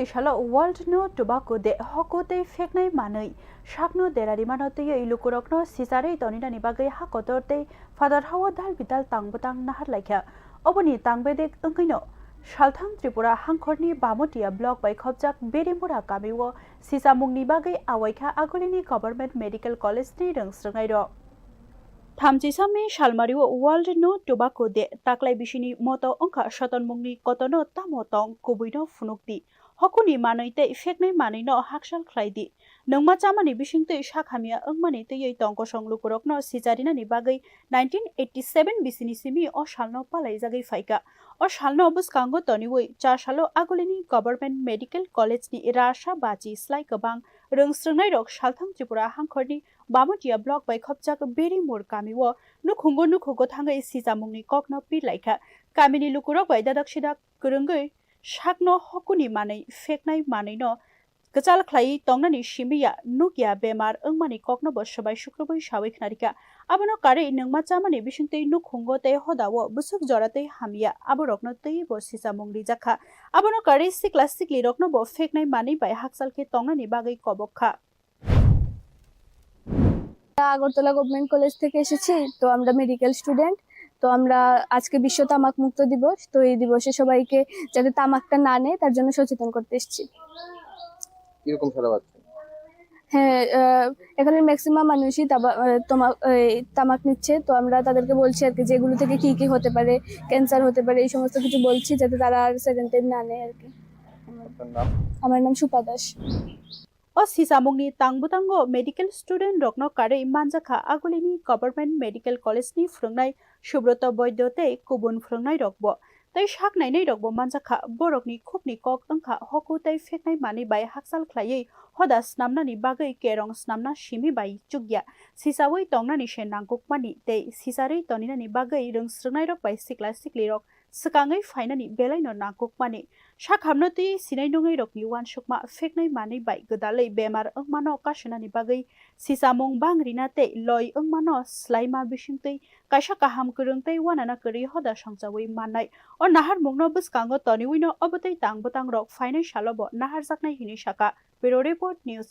salo world no tobacco de hokote feknai manai sakno derari manote ilukurokno sisare tonina ni bagai hakotorte father hawa dal bidal tangbwtang nahar laikha oboni tangbedek angkaino salthang Tripura hangkhorni bamotia block by khobjak berimura kamiwo sisamungni bagai awaikha agolini government medical college ni rongsrangai ro Thamjisami Shalmariwo World no Tobacco de taklai bisini moto ongkha satonmungni kotono tamotong kubuino funukti hokuni manaite feknai manino haksal khlaidi nongma chamani bisingte sakhamia angmani tei tongko songlukurokno sijarina ni bagai 1987 bisini simi o salno palai jagai faika o salno buskango toniwoi 4 salo agolini government medical college ni rasha bachi slai kabang rongsrangnai rok salthang Tripura hangkhorni bamotia block by khobjak beri mor kamiwo nukhungo thangai sijamungni kokno pilaikha kamini lukurok bai dadak sidak kurungai sakno hokuni manai feknai manai no gachal khlai tongnani simia nukya bemar angmani kokno bo sabai sukrobai sawi khnarika abono kare nangma chamani bisingtei nukhungo tei hodawo busuk jorate hamia aborokno tei bo sijamungni jakha abono kare sikla sikli rokno bo feknai manai bai haksalke tongnani bagai kobokha Agartala government college থেকে এসেছি তো আমরা medical student তো আমরা আজকে বিশ্ব তামাক মুক্ত দিবস তো এই দিবসে সবাইকে যাতে তামাকটা না নেয় তার জন্য সচেতন করতে এসেছি কিরকম সারা পাচ্ছেন হ্যাঁ এখানে ম্যাক্সিমাম মানুষই তামাক নিচ্ছে তো আমরা তাদেরকে বলছি আর কি যেগুলো থেকে কি কি হতে পারে ক্যান্সার হতে পারে এই সমস্ত কিছু বলছি যাতে তারা আর সেকেন্ড টাইম না নেয় আর কি আমার নাম সুপা Das O sisamungni tangbwtango medical student rokno kare manjakha agolini government medical college ni phrongnai subroto boidote kubun phrongnai rokbo tei saknai nei rokbo manjakha borokni khupni kok angkha hoku tei feknai mani bai haksal khlaiei hoda snamnani bagai kerong snamna simi bai chugya sisawei tongnani se nangkukmani tei sisarei toninani bagai rongsrangnai rok bai sikla sikli rok sekangai fainani belaino nangkukmani sakhamno tei sinai nongai rokni wansukma feknai mani bai godalei bemar angmano kasunani bagai sisamung bangrina tei loi angmano slaima bisingtei kaisa kaham kurungtei wanana kari hoda songjawi manai o nahar mungno buskango toniwino obotei tangbwtang rok fainai salobo nahar jaknai hini saka Bureau Report News